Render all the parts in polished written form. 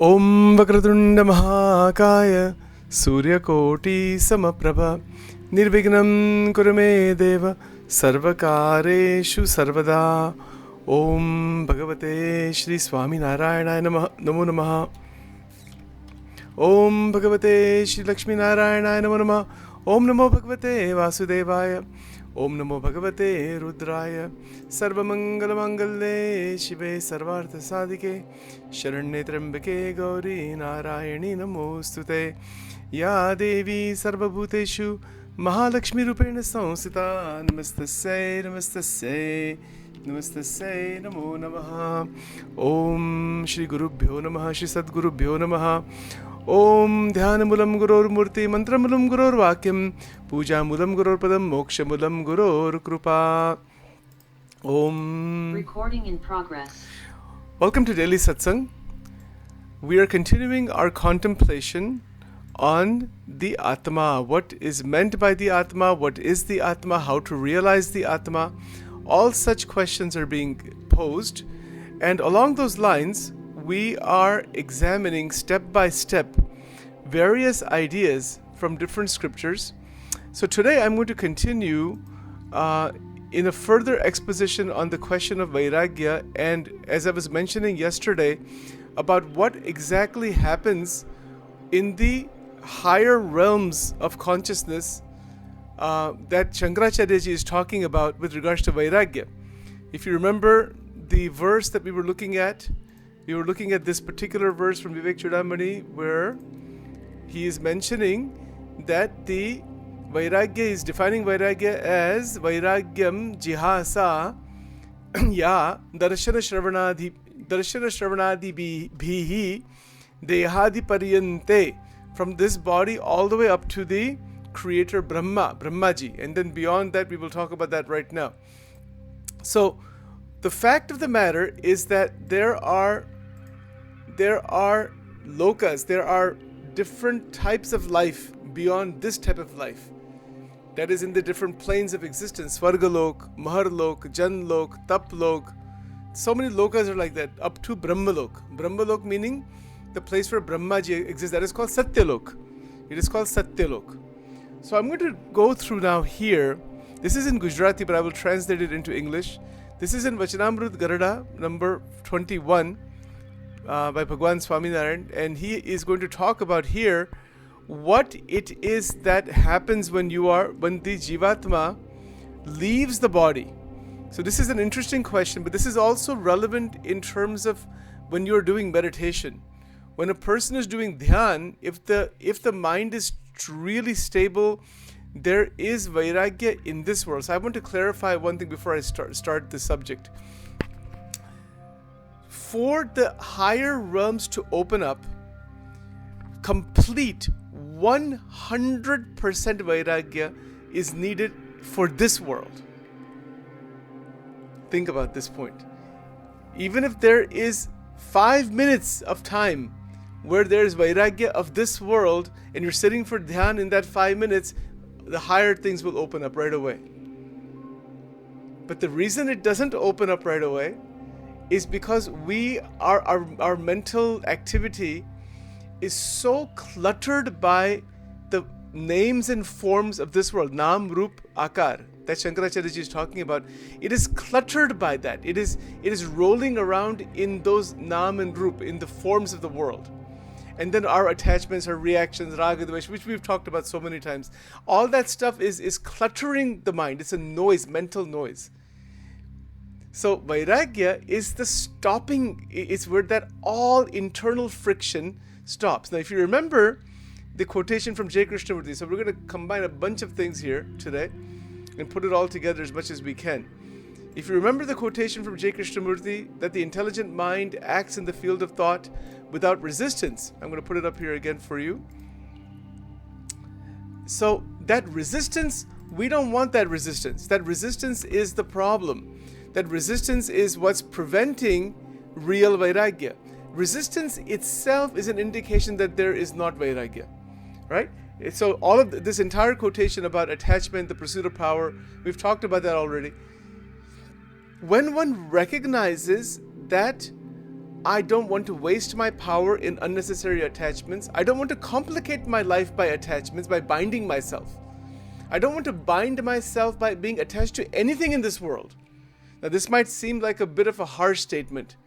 ॐ वक्रतुण्डमहाकाय सूर्यकोटिसमप्रभा निर्विघ्नं कुरु मे देव सर्वकारेषु सर्वदा। ॐ भगवते श्री स्वामिनारायणाय नमः। नमो नमः। ॐ भगवते श्री लक्ष्मीनारायणाय नमो नमः। ॐ नमो भगवते वासुदेवाय। ॐ नमो भगवते रुद्राय। सर्वमङ्गलमाङ्गल्ये शिवे सर्वार्थसाधिके शरण्ये त्र्यम्बके गौरी नारायणी नमोऽस्तुते। या देवी सर्वभूतेषु महालक्ष्मीरूपेण संस्थिता नमस्तस्यै नमस्तस्यै नमस्तस्यै नमो नमः। ॐ श्री गुरुभ्यो नमः। श्री सद्गुरुभ्यो नमः। ॐ ध्यानमूलं गुरोर्मूर्ति मन्त्रमूलं गुरोर्वाक्यं पूजामूलं गुरोर्पदं मोक्षमूलं गुरोर्कृपा। Recording in progress. Welcome to Daily Satsang. We are continuing our contemplation on the Atma. What is meant by the Atma? What is the Atma? How to realize the Atma? All such questions are being posed. And along those lines, we are examining step by step various ideas from different scriptures. So today I'm going to continue in a further exposition on the question of Vairagya, and as I was mentioning yesterday about what exactly happens in the higher realms of consciousness that Shankaracharya ji is talking about with regards to Vairagya. If you remember the verse that we were looking at this particular verse from Vivek Chudamani, where he is mentioning that the Vairagya is defining Vairagya as Vairagyam jihasa ya darshana shravanadi bhihi dehadi paryante, from this body all the way up to the creator Brahmaji, and then beyond that we will talk about that right now. So the fact of the matter is that there are lokas, there are different types of life beyond this type of life. That is in the different planes of existence. Svargalok, Maharlok, Janlok, Taplok. So many lokas are like that, up to Brahmalok. Brahmalok meaning the place where Brahmaji exists. That is called Satyalok. It is called Satyalok. So I'm going to go through now here. This is in Gujarati, but I will translate it into English. This is in Vachanamrut Garada, number 21, by Bhagwan Swaminarayan. And he is going to talk about here what it is that happens when the Jivatma leaves the body. So this is an interesting question, but this is also relevant in terms of when you're doing meditation. When a person is doing dhyan, if the mind is really stable, there is Vairagya in this world. So I want to clarify one thing before I start this subject. For the higher realms to open up, complete 100% Vairagya is needed for this world. Think about this point. Even if there is 5 minutes of time where there is Vairagya of this world and you're sitting for dhyan in that 5 minutes, the higher things will open up right away. But the reason it doesn't open up right away is because our mental activity is so cluttered by the names and forms of this world, Nam, Rup, Akar, that Shankaracharya ji is talking about. It is cluttered by that. It is rolling around in those Nam and Rup, in the forms of the world. And then our attachments, our reactions, raga, dvesh, which we've talked about so many times. All that stuff is cluttering the mind. It's a noise, mental noise. So Vairagya is the stopping, it's where that all internal friction stops. Now if you remember the quotation from J. Krishnamurti, so we're going to combine a bunch of things here today and put it all together as much as we can. If you remember the quotation from J. Krishnamurti, that the intelligent mind acts in the field of thought without resistance. I'm going to put it up here again for you. So that resistance, we don't want that resistance. That resistance is the problem. That resistance is what's preventing real Vairagya. Resistance itself is an indication that there is not Vairagya, right? So all of this entire quotation about attachment, the pursuit of power, we've talked about that already. When one recognizes that I don't want to waste my power in unnecessary attachments. I don't want to complicate my life by attachments, by binding myself. I don't want to bind myself by being attached to anything in this world. Now, this might seem like a bit of a harsh statement.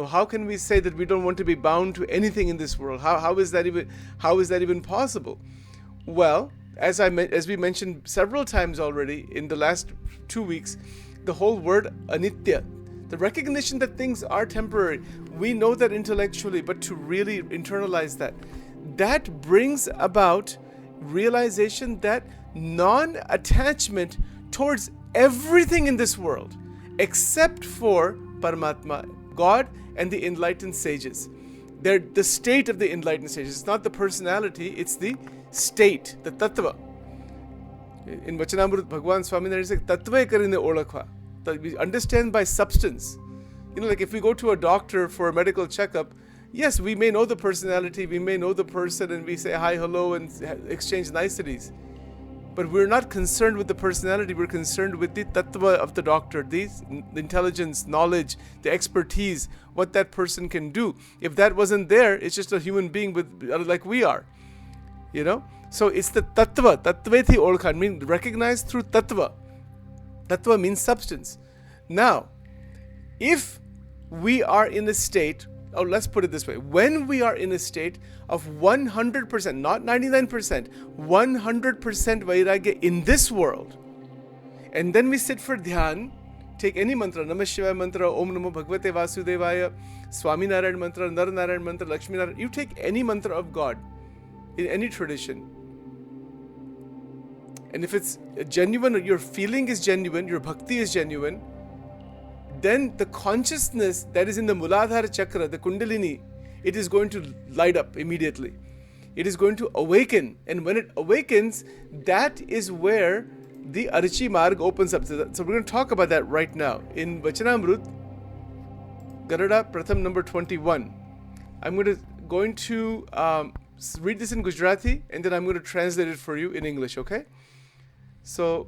How can we say that we don't want to be bound to anything in this world? How is that even possible? Well, as we mentioned several times already in the last 2 weeks, the whole word anitya, the recognition that things are temporary, we know that intellectually, but to really internalize that brings about realization that non-attachment towards everything in this world, except for Paramatma, God, and the enlightened sages. They're the state of the enlightened sages. It's not the personality, it's the state, the tattva. In Vachanamrut, Bhagwan Swaminarayan says, tattva karine olakha. We understand by substance. Like if we go to a doctor for a medical checkup, yes, we may know the personality, we may know the person, and we say hi, hello, and exchange niceties. But we're not concerned with the personality, we're concerned with the tattva of the doctor, the intelligence, knowledge, the expertise, what that person can do. If that wasn't there, it's just a human being like we are. So it's the tattva, tattveti olkhan, means recognized through tattva. Tattva means substance. Now, if we are in a state, let's put it this way, when we are in a state of 100%, not 99%, 100% vairagya in this world, and then we sit for dhyan, take any mantra, Namah Shivaya mantra, Om Namo Bhagavate Vasudevaya, Swami Narayan mantra, Nar Narayan mantra, Lakshmi Narayan, you take any mantra of God in any tradition, and if it's genuine, your feeling is genuine, your bhakti is genuine, then the consciousness that is in the Muladhara Chakra, the Kundalini, it is going to light up immediately. It is going to awaken. And when it awakens, that is where the Arichi Marg opens up. So we're going to talk about that right now. In Vachanamrut, Garada Pratham number 21. I'm going to read this in Gujarati, and then I'm going to translate it for you in English, okay? So,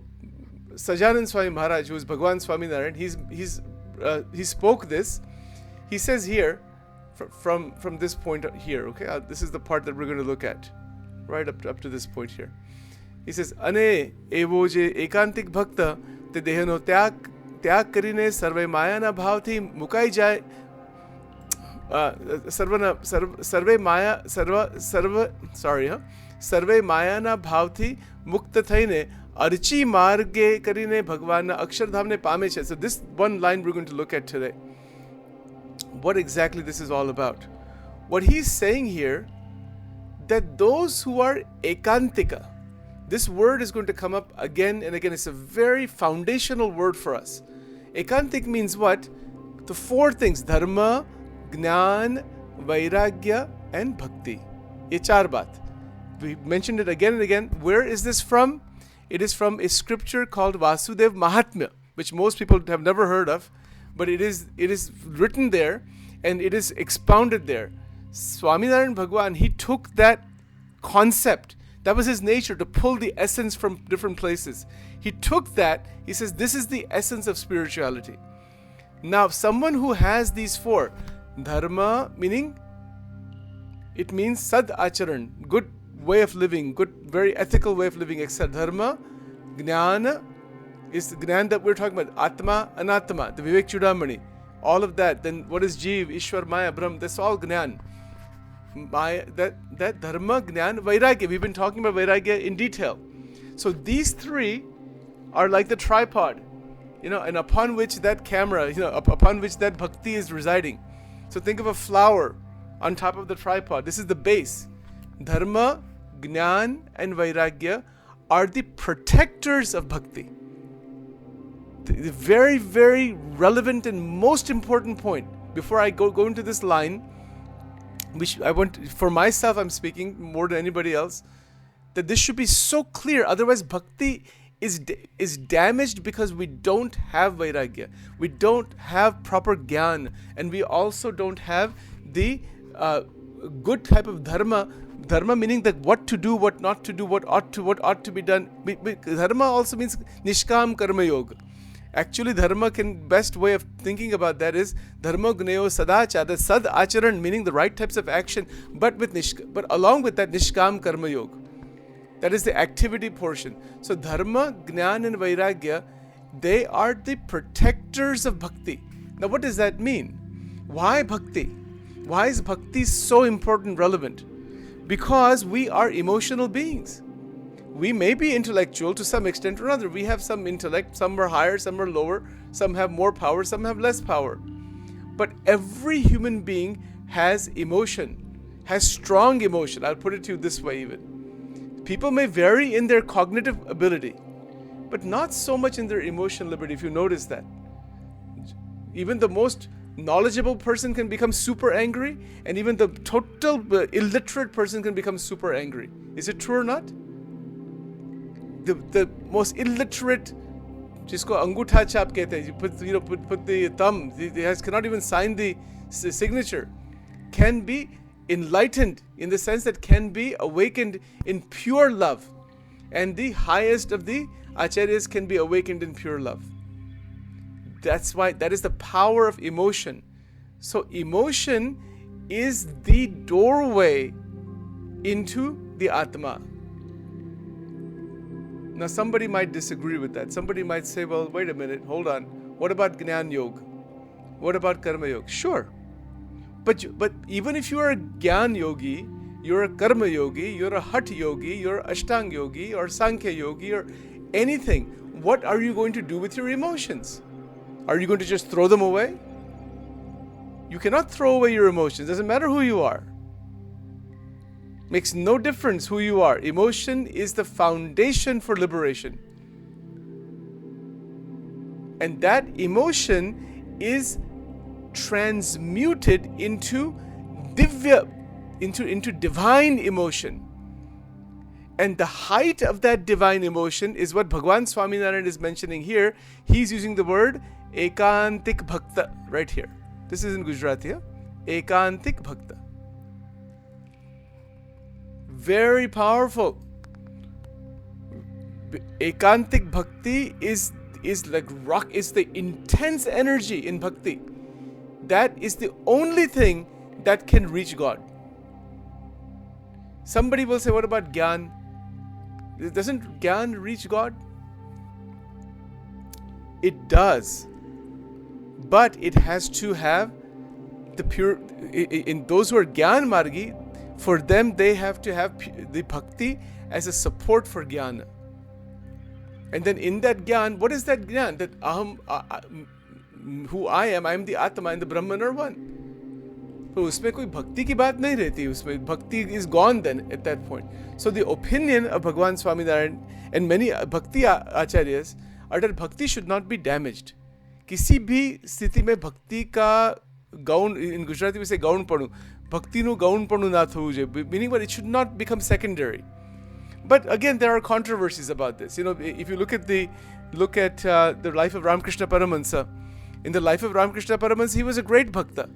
Sajanand Swami Maharaj, who is Bhagwan Swami Narayan, he spoke this. He says here, from this point here, okay? This is the part that we're going to look at, right up to this point here. He says, Ane evo je ekantik bhakta te dehano tyag karine sarve mayana bhavthi mukai jai sarve mayana bhavthi mukta thaine archi marge karine bhagwana akshardhamne pame che. So this one line we're going to look at today. What exactly this is all about. What he's saying here, that those who are ekantika, this word is going to come up again and again. It's a very foundational word for us. Ekantik means what? The four things: dharma, jnana, vairagya, and bhakti. Ye char baat. We mentioned it again and again. Where is this from? It is from a scripture called Vasudev Mahatmya, which most people have never heard of, but it is written there and it is expounded there. Swaminarayan Bhagwan, he took that concept. That was his nature, to pull the essence from different places. He took that, he says, this is the essence of spirituality. Now, someone who has these four, dharma, meaning, it means sad acharan, good way of living, good, very ethical way of living, except dharma. Jnana is the jnana that we're talking about, atma, anatma, the Vivek Chudamani, all of that. Then what is Jeev, Ishwar, Maya, Brahm, that's all jnana. Maya, that dharma, jnana, vairagya, we've been talking about vairagya in detail. So these three are like the tripod, and upon which that camera, upon which that bhakti is residing. So think of a flower on top of the tripod. This is the base. Dharma, jnana, and vairagya are the protectors of bhakti. The very, very relevant and most important point, before I go into this line, which for myself I'm speaking more than anybody else, that this should be so clear. Otherwise, bhakti is damaged because we don't have vairagya. We don't have proper jnana, and we also don't have the good type of dharma. Dharma meaning that what to do, what not to do, what ought to be done. Dharma also means nishkam karma yoga. Actually, dharma best way of thinking about that is dharma gneo sadachara, the sad acharan, meaning the right types of action, but along with that nishkam karma yoga. That is the activity portion. So dharma, jnana and vairagya, they are the protectors of bhakti. Now what does that mean? Why bhakti? Why is bhakti so important, relevant? Because we are emotional beings. We may be intellectual to some extent or another. We have some intellect, some are higher, some are lower, some have more power, some have less power. But every human being has emotion, has strong emotion. I'll put it to you this way even. People may vary in their cognitive ability, but not so much in their emotional ability, if you notice that. Even the most knowledgeable person can become super angry, and even the total illiterate person can become super angry. Is it true or not? The most illiterate, jisko angutha chap kehte hain, you put the thumb, he cannot even sign the signature, can be enlightened in the sense that can be awakened in pure love, and the highest of the acharyas can be awakened in pure love. That's why that is the power of emotion. So emotion is the doorway into the Atma. Now somebody might disagree with that. Somebody might say, well, wait a minute, hold on. What about Gnan Yoga? What about Karma Yoga? Sure. But even if you are a Gyan Yogi, you're a Karma Yogi, you're a Hat Yogi, you're a Ashtang Yogi or Sankhya Yogi or anything, what are you going to do with your emotions? Are you going to just throw them away? You cannot throw away your emotions. Doesn't matter who you are. Makes no difference who you are. Emotion is the foundation for liberation. And that emotion is transmuted into divya, into divine emotion. And the height of that divine emotion is what Bhagwan Swaminarayan is mentioning here. He's using the word ekantik bhakta right here. This is in Gujarati, yeah? Ekantik bhakta. Very powerful. Ekantik bhakti is like rock, is the intense energy in bhakti. That is the only thing that can reach God. Somebody will say, what about Gyan? Doesn't Gyan reach God? It does. But it has to have the pure, in those who are Gyan Margi, for them they have to have the bhakti as a support for Gyana. And then in that Gyan, what is that Gyan? That Aham, who I am the Atma and the Brahman are one. तो उसमें कोई भक्ति की बात नहीं रहती, उसमें भक्ति is gone then at that point. So the opinion of Bhagwan Swaminarayan and many bhakti acharyas are that bhakti should not be damaged. किसी भी स्थिति में भक्ति का gown, in Gujarati we say gaun panu, bhakti nu gaun panu na thau je, meaning that it should not become secondary. But again, there are controversies about this. You know, if you look at the life of Ramakrishna Paramahansa, in the life of Ramakrishna Paramahansa, he was a great bhakta.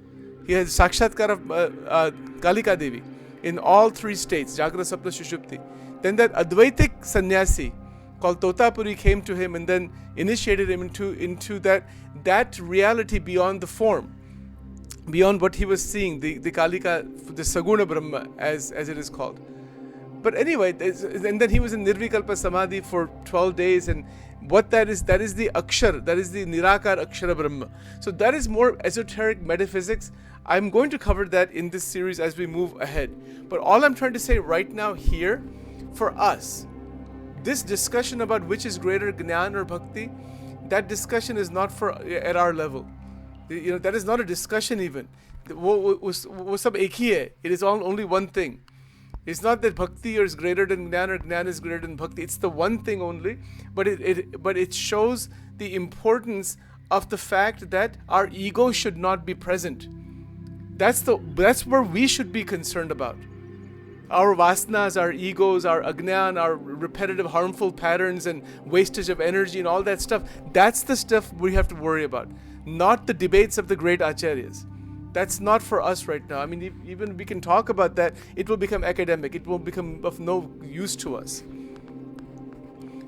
He had sakshatkar of Kalika Devi in all three states, Jagra, Sapna, Shushupti. Then that Advaitic sannyasi called Totapuri came to him and then initiated him into that reality beyond the form, beyond what he was seeing, the Kalika, the Saguna Brahma, as it is called. But anyway, and then he was in Nirvikalpa Samadhi for 12 days, and what that is the Akshar, that is the Nirakar Akshara Brahma. So that is more esoteric metaphysics. I'm going to cover that in this series as we move ahead. But all I'm trying to say right now here, for us, this discussion about which is greater, Gnan or Bhakti, that discussion is not at our level. You know, that is not a discussion even. वो सब एक ही है. It is only one thing. It's not that Bhakti is greater than Gnan or Gnan is greater than Bhakti. It's the one thing only. But it shows the importance of the fact that our ego should not be present. That's where we should be concerned about. Our vasanas, our egos, our agnan, our repetitive harmful patterns and wastage of energy and all that stuff, that's the stuff we have to worry about. Not the debates of the great acharyas. That's not for us right now. I mean, even we can talk about that, it will become academic. It will become of no use to us.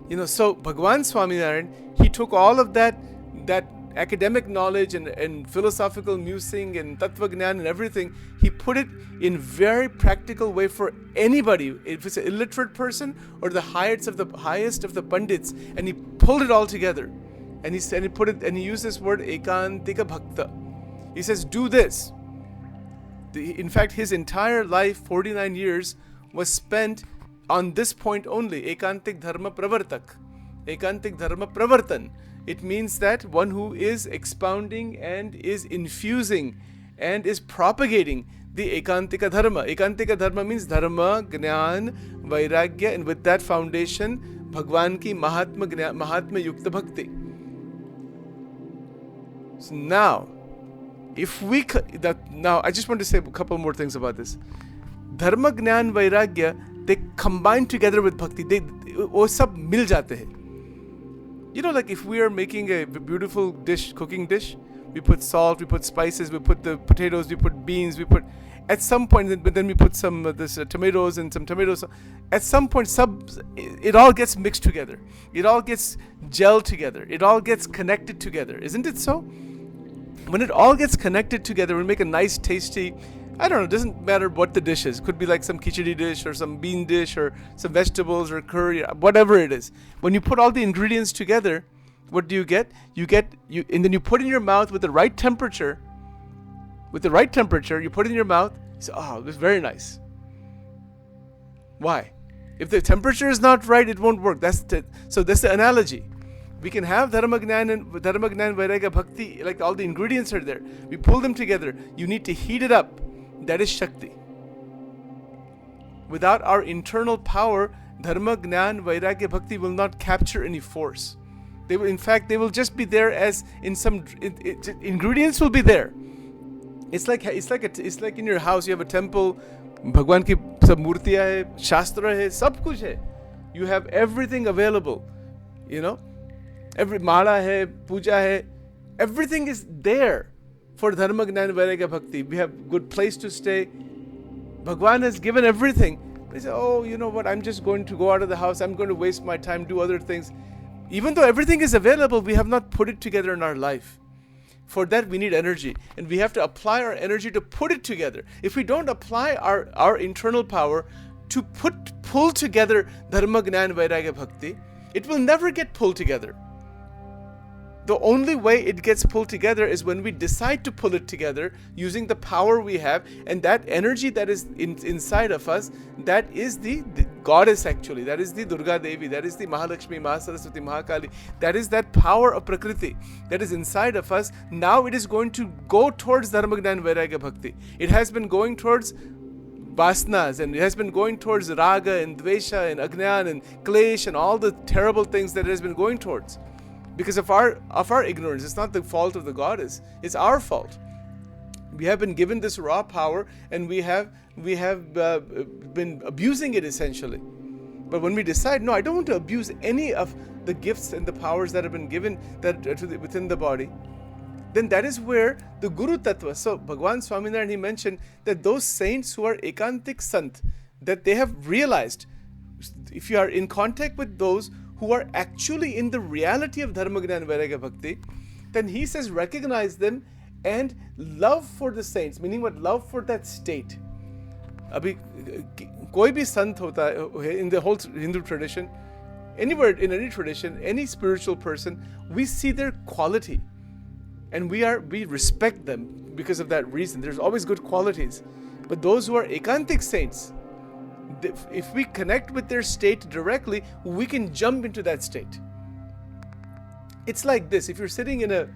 You know, so Bhagwan Swaminarayan, he took all of that that academic knowledge and philosophical musing and tattva gnan and everything, he put it in very practical way for anybody, if it's an illiterate person or the highest of the pandits, and he pulled it all together. And he said, he used this word ekantika bhakta. He says, do this. In fact, his entire life, 49 years, was spent on this point only, ekantik dharma pravartak. Ekantik dharma pravartan. It means that one who is expounding and is infusing and is propagating the ekantika dharma. Ekantika dharma means dharma, gnan, vairagya, and with that foundation, Bhagwan ki mahatma yukta bhakti. So now, now I just want to say a couple more things about this. Dharma, gnan, vairagya, they combine together with bhakti. वो सब मिल जाते हैं. You know, like if we are making a beautiful cooking dish, we put salt, we put spices, we put the potatoes, we put beans, we put, at some point, but then we put some tomatoes and some tomatoes. At some point, it all gets mixed together. It all gets gelled together. It all gets connected together. Isn't it so? When it all gets connected together, we make a nice, tasty, I don't know, it doesn't matter what the dish is. It could be like some khichdi dish or some bean dish or some vegetables or curry, whatever it is. When you put all the ingredients together, what do you get? And then you put it in your mouth with the right temperature. With the right temperature, you put it in your mouth, you say, oh, this is very nice. Why? If the temperature is not right, it won't work. So that's the analogy. We can have dharma gnan, vairagya, bhakti, like all the ingredients are there. We pull them together. You need to heat it up. That is Shakti. Without our internal power, dharma, gnan, vairagya, bhakti will not capture any force. They will just be there as in some ingredients will be there. It's like in your house you have a temple, Bhagwan ki sab murtiyan hai, shastra hai, sab kuch hai. You have everything available. You know, every mala hai, puja hai, everything is there. For dharma, gnan, vairagya, bhakti, we have good place to stay. Bhagwan has given everything. They say, oh, you know what, I'm just going to go out of the house. I'm going to waste my time, do other things. Even though everything is available, we have not put it together in our life. For that, we need energy. And we have to apply our energy to put it together. If we don't apply our internal power to pull together dharma, gnan, vairagya, bhakti, it will never get pulled together. The only way it gets pulled together is when we decide to pull it together using the power we have, and that energy that is inside of us, that is the goddess actually, that is the Durga Devi, that is the Mahalakshmi, Mahasaraswati, Mahakali, that is that power of Prakriti that is inside of us. Now it is going to go towards Dharma, Gnan, Vairagya, Bhakti. It has been going towards Vasanas, and it has been going towards Raga and Dvesha and Agnan and Klesh and all the terrible things that it has been going towards. Because of our ignorance. It's not the fault of the goddess. It's our fault. We have been given this raw power, and we have been abusing it essentially. But when we decide, no, I don't want to abuse any of the gifts and the powers that have been given within the body, then that is where the Guru Tattva. So Bhagwan Swaminarayan, he mentioned that those saints who are ekantik sant, that they have realized, if you are in contact with those who are actually in the reality of Dharma, Gnan, Vairagya, Bhakti, then he says recognize them and love for the saints, meaning what? Love for that state. Abhi, koi bhi sant hota hai, in the whole Hindu tradition, anywhere, in any tradition, any spiritual person, we see their quality. And we respect them because of that reason. There's always good qualities. But those who are ekantik saints, if we connect with their state directly, we can jump into that state. It's like this: if you're sitting in a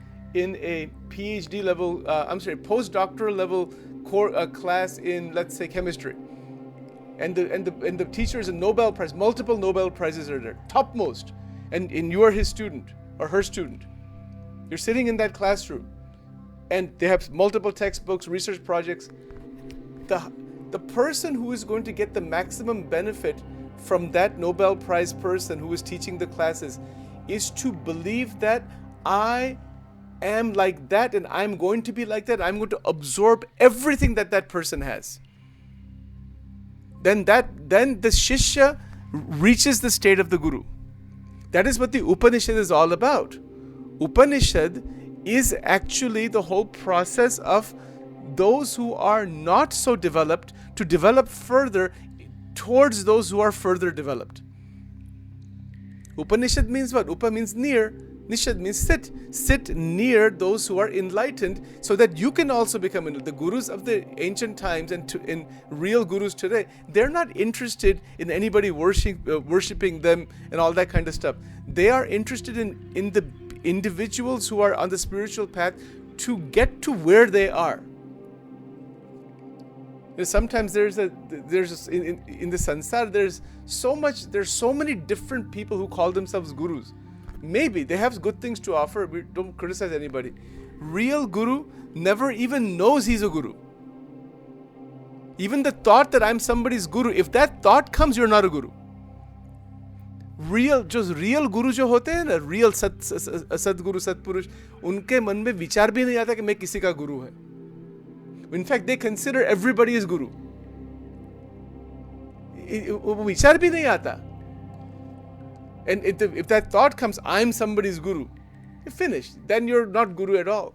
PhD level, postdoctoral level class in, let's say, chemistry, and the teacher is a Nobel Prize, multiple Nobel Prizes are there, topmost, and you are his student or her student. You're sitting in that classroom, and they have multiple textbooks, research projects. The person who is going to get the maximum benefit from that Nobel Prize person who is teaching the classes is to believe that I am like that and I'm going to be like that. I'm going to absorb everything that person has. Then the Shishya reaches the state of the Guru. That is what the Upanishad is all about. Upanishad is actually the whole process of those who are not so developed to develop further towards those who are further developed. Upanishad means what? Upa means near. Nishad means sit. Sit near those who are enlightened so that you can also become enlightened. The gurus of the ancient times and in real gurus today, they're not interested in anybody worshipping them and all that kind of stuff. They are interested in the individuals who are on the spiritual path to get to where they are. Sometimes in the sansar there's so many different people who call themselves gurus. Maybe they have good things to offer. We don't criticize anybody. Real guru never even knows he's a guru. Even the thought that I'm somebody's guru, if that thought comes, you're not a guru. Real guru जो होते हैं ना, real सदगुरु सतपुरुष, उनके मन में विचार भी नहीं आता कि मैं किसी का गुरु है. In fact, they consider everybody as guru. विचार भी नहीं आता. And if that thought comes, I'm somebody's guru, you're finished. Then you're not guru at all.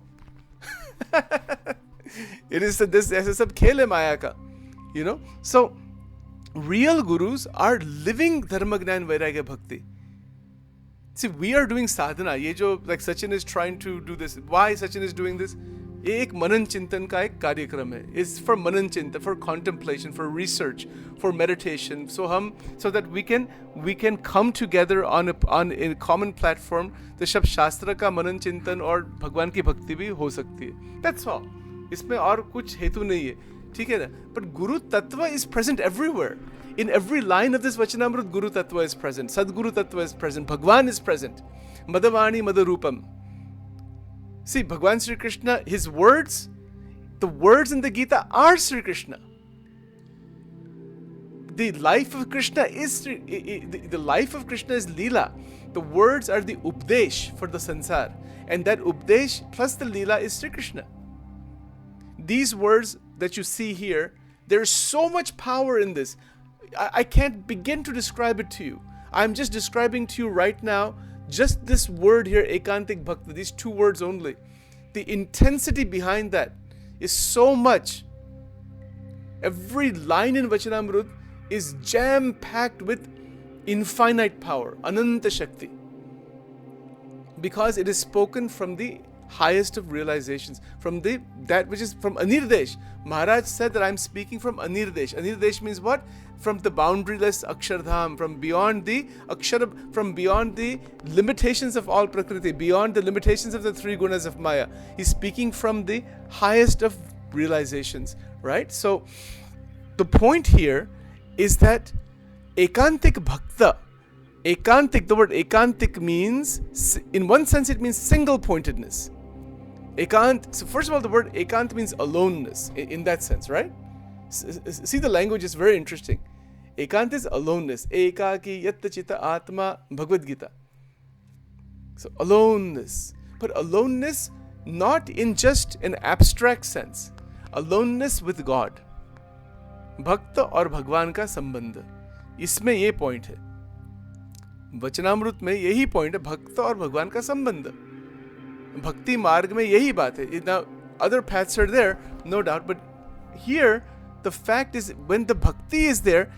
It is this ऐसे सब खेल है माया का, you know. So real gurus are living dharma gnan vairagya bhakti. See, we are doing sadhana. ये जो like Sachin is trying to do this. Why Sachin is doing this? ये एक मनन चिंतन का एक कार्यक्रम है. It's for मनन चिंतन, for contemplation, for research, for meditation. So that we can come together on a common platform. तो शब्द शास्त्र का मनन चिंतन और भगवान की भक्ति भी हो सकती है. That's all. इसमें और कुछ हेतु नहीं है. ठीक है ना? But Guru Tattva is present everywhere. In every line of this Vachanamrut, Guru Tattva is present. Sadguru Tattva is present. Bhagwan is present. Madhavani Madharupam. See, Bhagwan Sri Krishna, his words, the words in the Gita are Sri Krishna. The life of Krishna is the life of Krishna is Leela. The words are the Updesh for the Sansar. And that Updesh plus the Leela is Sri Krishna. These words that you see here, there's so much power in this. I can't begin to describe it to you. I'm just describing to you right now just this word here, Ekantik Bhakti, these two words only. The intensity behind that is so much. Every line in Vachanamrut is jam-packed with infinite power, Ananta Shakti. Because it is spoken from the highest of realizations, from that which is from Anirdesh. Maharaj said that I'm speaking from Anirdesh. Anirdesh means what? From the boundaryless Akshardham, from beyond the Akshara, from beyond the limitations of all Prakriti, beyond the limitations of the three gunas of Maya. He's speaking from the highest of realizations, right? So the point here is that Ekantik Bhakta, Ekantik, the word Ekantik means, in one sense it means single-pointedness. Ekant, so first of all, the word Ekant means aloneness, in that sense, right? See, the language is very interesting. Ekant is aloneness. Ekaki yatta chitta atma, Bhagavad Gita. So aloneness. But aloneness not in just an abstract sense. Aloneness with God. Bhakta और भगवान का संबंध. इसमें ये point है. वचनामृत में यही point है, भक्त और भगवान का संबंध. भक्ति मार्ग में यही बात है. Now, other paths are there, no doubt, but here the fact is when the bhakti is there,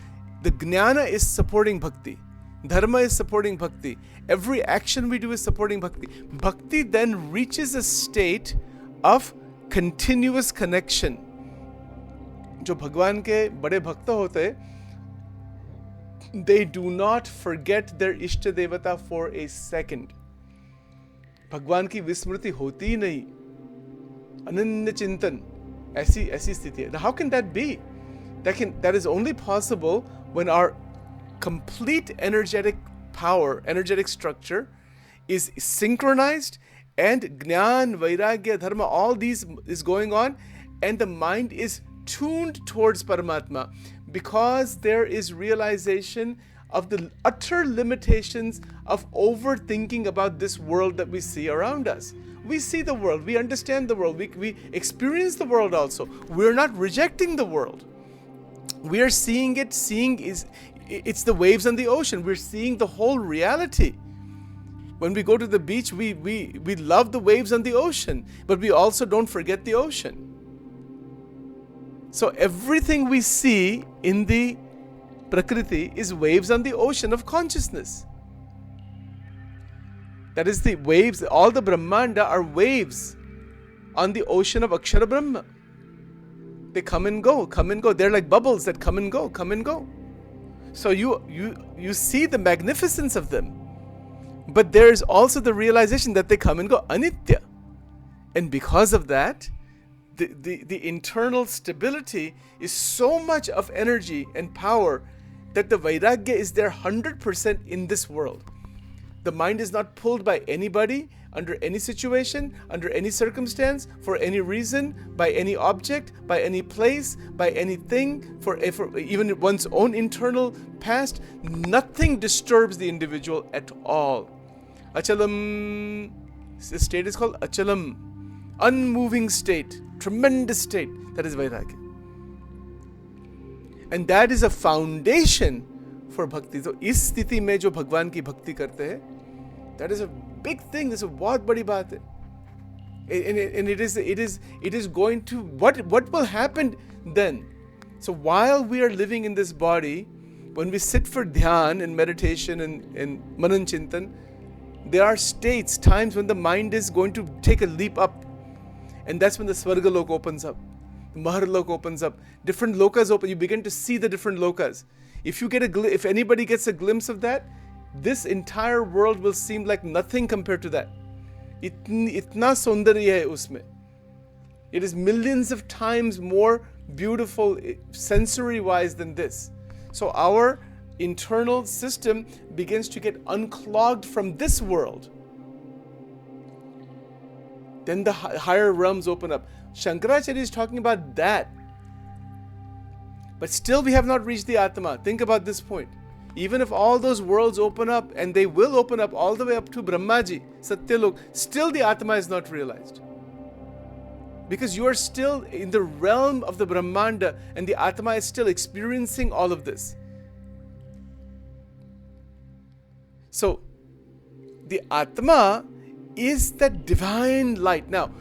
the jnana is supporting bhakti. Dharma is supporting bhakti. Every action we do is supporting bhakti. Bhakti then reaches a state of continuous connection. जो भगवान के बड़े भक्त होते हैं, they do not forget their ishta devata for a second. भगवान की विस्मृति होती ही नहीं. अनन्य चिंतन, ऐसी स्थिति है. Now how can that be? That is only possible when our complete energetic power, energetic structure is synchronized and jnana, vairagya, dharma, all these is going on and the mind is tuned towards Paramatma because there is realization of the utter limitations of overthinking about this world that we see around us. We see the world, we understand the world, we experience the world also. We're not rejecting the world. We are seeing it's the waves on the ocean. We're seeing the whole reality. When we go to the beach, we love the waves on the ocean, but we also don't forget the ocean. So everything we see in the Prakriti is waves on the ocean of consciousness. That is the waves, all the Brahmanda are waves on the ocean of Akshara Brahma. They come and go, come and go. They're like bubbles that come and go, come and go. So you see the magnificence of them. But there is also the realization that they come and go, anitya. And because of that, the internal stability is so much of energy and power that the Vairagya is there 100% in this world. The mind is not pulled by anybody, under any situation, under any circumstance, for any reason, by any object, by any place, by anything, for even one's own internal past. Nothing disturbs the individual at all. Achalam, the state is called Achalam, unmoving state, tremendous state. That is Vairagya. And that is a foundation for bhakti. So is sthiti mein jo Bhagwan ki bhakti karte hai, that is a big thing. This is a bahut badi baat hai. And it is going to, what will happen then? So while we are living in this body, when we sit for dhyan and meditation and manan chintan, there are states, times when the mind is going to take a leap up. And that's when the Svarga Lok opens up. The Mahar Lok opens up. Different lokas open. You begin to see the different lokas. If anybody gets a glimpse of that, this entire world will seem like nothing compared to that. Itna saundarya hai usme. It is millions of times more beautiful sensory-wise than this. So our internal system begins to get unclogged from this world. Then the higher realms open up. Shankaracharya is talking about that. But still we have not reached the Atma. Think about this point. Even if all those worlds open up, and they will open up all the way up to Brahmaji, Satyalok, still the Atma is not realized. Because you are still in the realm of the Brahmanda, and the Atma is still experiencing all of this. So, the Atma is that divine light. Now,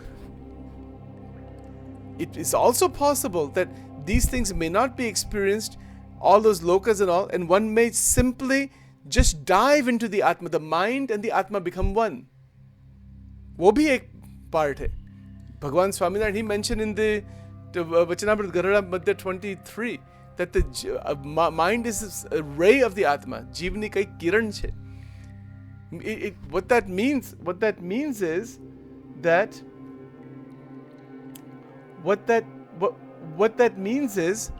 it is also possible that these things may not be experienced, all those lokas and all, and one may simply just dive into the Atma. The mind and the Atma become one. वो भी एक part है. Bhagwan Swaminarayan, he mentioned in the Vachanamrita Garada Madhya 23 that the mind is a ray of the Atma. Jivni kai kiran che. What that means is that what that means is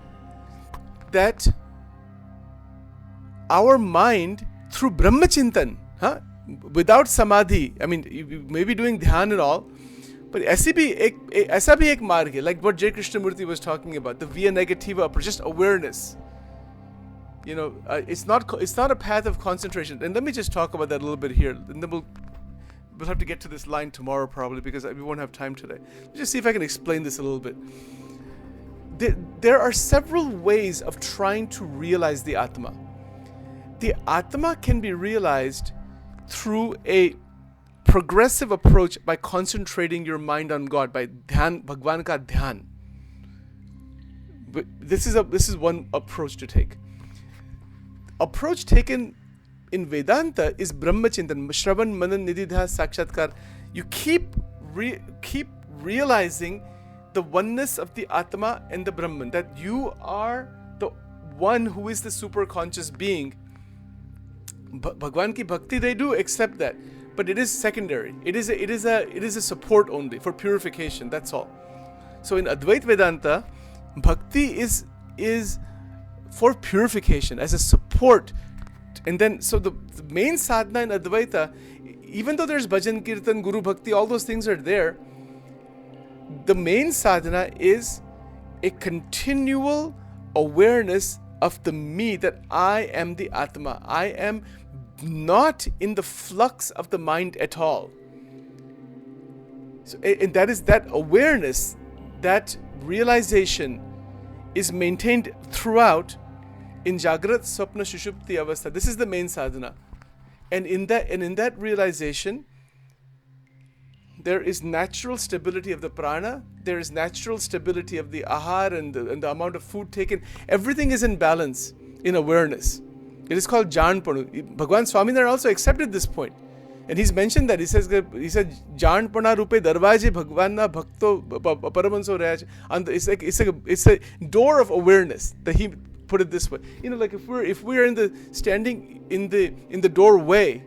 that our mind through Brahmachintan, without samadhi, I mean, you may be doing dhyan and all, but aisa bhi ek marg hai, like what J. Krishnamurti was talking about, the via negativa approach, just awareness. You know, it's not a path of concentration. And let me just talk about that a little bit here. And then we'll have to get to this line tomorrow probably, because we won't have time today. Let's just see if I can explain this a little bit. There are several ways of trying to realize the Atma. The Atma can be realized through a progressive approach by concentrating your mind on God, by dhyan, Bhagwan ka dhyan. But this is one approach to take. Approach taken in Vedanta is Brahmachintan, Shravan, Manan, Nididha, Sakshatkar. You keep realizing the oneness of the Atma and the Brahman, that you are the one who is the super conscious being. Bhagwan ki bhakti, they do accept that, but it is secondary. It is a support only for purification. That's all. So in Advaita Vedanta, bhakti is for purification, as a support. And then, so the main sadhana in Advaita, even though there's bhajan, kirtan, guru bhakti, all those things are there, the main sadhana is a continual awareness of the me, that I am the Atma. I am not in the flux of the mind at all. So, and that is that awareness, that realization is maintained throughout in Jagrat, Swapna, Shushupti Avastha. This is the main sadhana. And in that realization, there is natural stability of the prana, there is natural stability of the ahar and the amount of food taken. Everything is in balance in awareness. It is called Janpanu. Bhagwan Swaminarayan also accepted this point. And he's mentioned that. He said, Janpana rupe darwaje Bhagwan na bhakto paramanso raj. And it's a door of awareness that he put it this way. Like if we're standing in the doorway,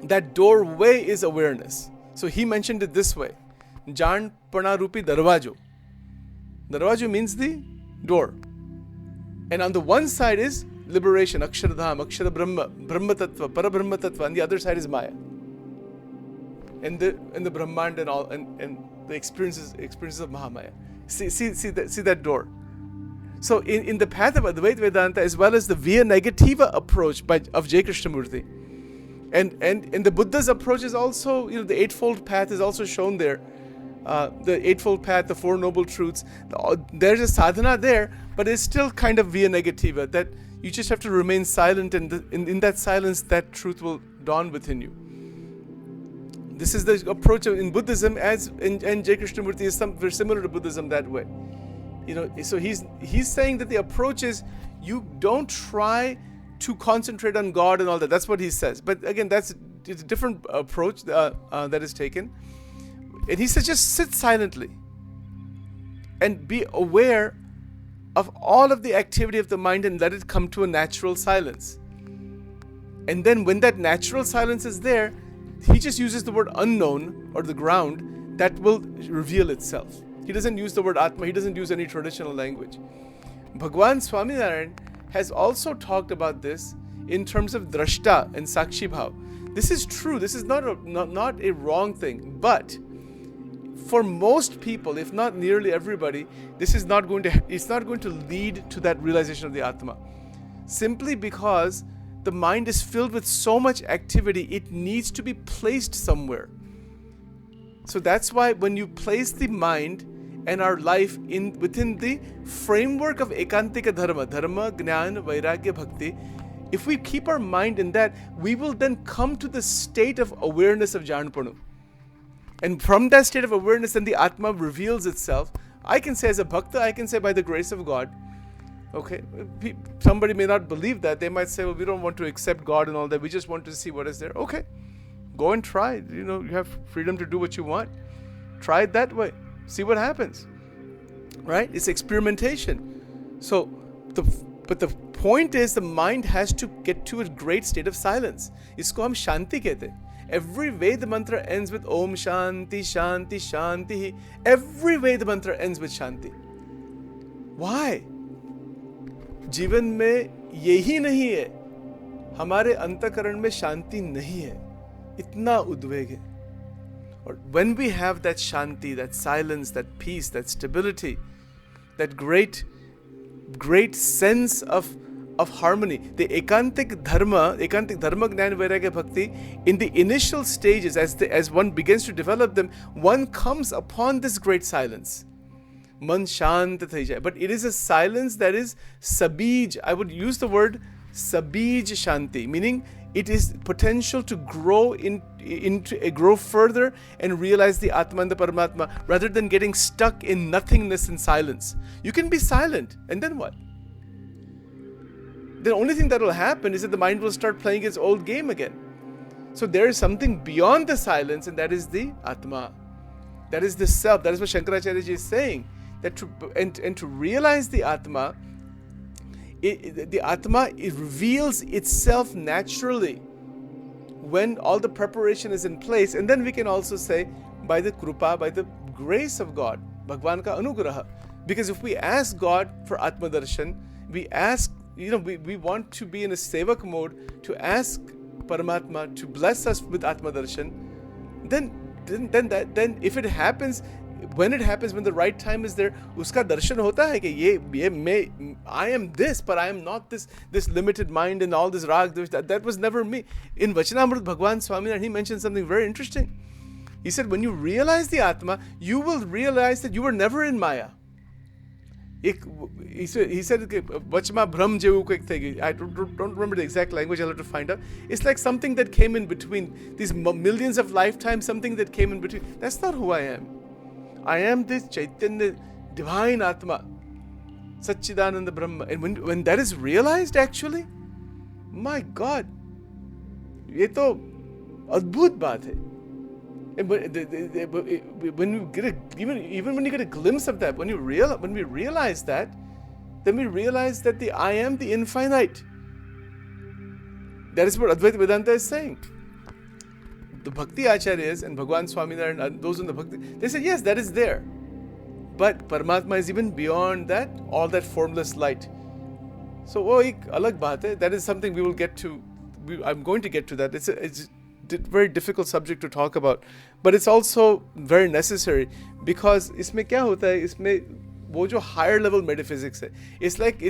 that doorway is awareness. So he mentioned it this way. Janpana rupi darwajo. Darwajo means the door. And on the one side is liberation, Akshardham, Akshara Brahma, Brahma Tattva, Parabrahma Tattva, and the other side is Maya. And the Brahmand and all and the experiences of Mahamaya. See that door. So in the path of Advaita Vedanta, as well as the Via Negativa approach of J. Krishnamurti, and the Buddha's approach is also, the Eightfold Path is also shown there. The Eightfold Path, the Four Noble Truths. There's a sadhana there, but it's still kind of Via Negativa, that you just have to remain silent, and in that silence, that truth will dawn within you. This is the approach in Buddhism, and J. Krishnamurti is very similar to Buddhism that way. So he's saying that the approach is, you don't try to concentrate on God and all that. That's what he says. But again, it's a different approach that is taken. And he says, just sit silently and be aware of all of the activity of the mind and let it come to a natural silence. And then when that natural silence is there, he just uses the word unknown, or the ground, that will reveal itself. He doesn't use the word Atma. He doesn't use any traditional language. Bhagwan Swaminarayan has also talked about this in terms of drashta and sakshi bhav. This is true. This is not a wrong thing. But for most people, if not nearly everybody, it's not going to lead to that realization of the Atma. Simply because the mind is filled with so much activity, it needs to be placed somewhere. So that's why when you place the mind and our life within the framework of ekantika dharma, jnana, vairagya, bhakti, if we keep our mind in that, we will then come to the state of awareness of Janpanu. And from that state of awareness, then the Atma reveals itself. I can say as a bhakta, I can say by the grace of God. Okay, somebody may not believe that. They might say, well, we don't want to accept God and all that. We just want to see what is there. Okay, go and try. You have freedom to do what you want. Try it that way. See what happens. Right? It's experimentation. So, but the point is, the mind has to get to a great state of silence. Isko hum shanti kehte. Every Veda mantra ends with Om Shanti, Shanti, Shanti. Every Veda mantra ends with Shanti. Why? जीवन में यही नहीं है, हमारे अंतःकरण में शांति नहीं है, इतना उद्वेग है. Or when we have that shanti, that silence, that peace, that stability, that great sense of harmony, the ekantik dharma jnana vairagya bhakti, in the initial stages, as one begins to develop them, one comes upon this great silence. Man shant thai jai. But it is a silence that is sabij. I would use the word sabij shanti, meaning it is potential to grow grow further and realize the Atma and the Paramatma, rather than getting stuck in nothingness and silence. You can be silent, and then what? The only thing that will happen is that the mind will start playing its old game again. So there is something beyond the silence, and that is the Atma. That is the self. That is what Shankaracharya ji is saying. That to realize the Atma, it reveals itself naturally when all the preparation is in place. And then we can also say by the krupa, by the grace of God, Bhagwan ka anugraha. Because if we ask God for Atma Darshan, we ask, we want to be in a sevak mode to ask Paramatma to bless us with Atma Darshan, then if it happens, when the right time is there, uska darshan hota hai ki I am this, but I am not this limited mind and all this rag. That was never me. In Vachanamrut, Bhagwan Swaminarayan, he mentioned something very interesting. He said, when you realize the Atma, you will realize that you were never in Maya. એક he said કે વચમાં ભ્રમ જેવું કંઈક થઈ ગયું. I don't remember the exact language. I'll have to find out. It's like something that came in between these millions of lifetimes, something that came in between. That's not who I am. I am this Chaitanya, divine Atma, Satchidananda Brahma. And when that is realized, actually, my God, ये तो अद्भुत बात है. And when you get even when you get a glimpse of that, when we realize that, then we realize that the I am the infinite. That is what Advaita Vedanta is saying. The Bhakti Acharyas and Bhagwan Swaminarayan and those in the Bhakti, they say yes, that is there. But Paramatma is even beyond that, all that formless light. So, ek alag baat hai. That is something we will get to. I'm going to get to that. It's a very difficult subject to talk about, but it's also very necessary because इसमें क्या होता है, इसमें वो जो higher level metaphysics है, it's like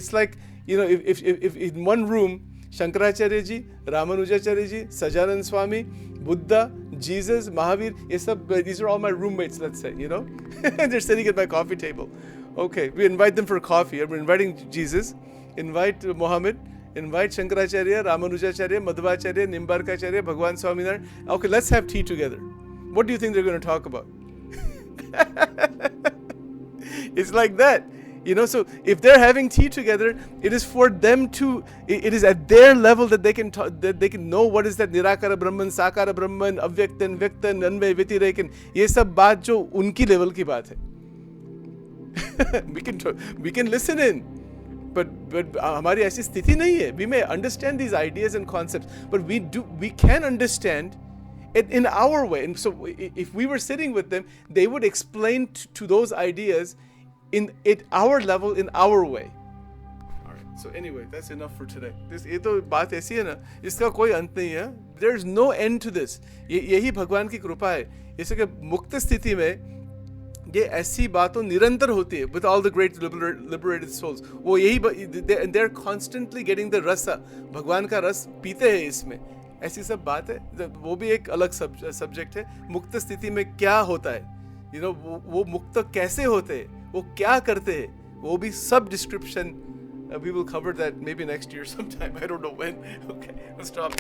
you know, if in one room Shankaracharya ji, Ramanujacharya ji, Sajanand Swami, Buddha, Jesus, Mahavir, ये सब, these are all my roommates, let's say, you know, they're sitting at my coffee table. Okay, we invite them for coffee. We're inviting Jesus, invite Muhammad, invite Shankaracharya, Ramanujacharya, Madhvacharya, Nimbarkacharya, Bhagwan Swaminarayan. Okay, let's have tea together. What do you think they're going to talk about? It's like that. You know, so if they're having tea together, it is for them to, it is at their level that they can know what is that Nirakara Brahman, Sakara Brahman, Avyaktan, Vyaktan, Anvay, Vyatirekan. ये सब बात जो उनकी level की बात है. We can listen in. But हमारी ऐसी स्थिति नहीं है. We may understand these ideas and concepts, but we can understand it in our way. And so if we were sitting with them, they would explain to those ideas at our level, in our way. All right. So anyway, that's enough for today. ये तो बात ऐसी है ना, इसका कोई अंत नहीं है. There's no end to this. यही भगवान की कृपा है. जैसे कि मुक्त स्थिति में ये ऐसी बातों निरंतर होती है with all the great liberated souls. वो यही they're constantly getting the rasa. भगवान का रस पीते हैं इसमें. ऐसी सब बात है. वो भी एक अलग सब्जेक्ट है. मुक्त स्थिति में क्या होता है, you know, वो मुक्त कैसे होते हैं, वो क्या करते हैं, वो भी सब description. We will cover that maybe next year sometime. I don't know when. Okay, let's stop.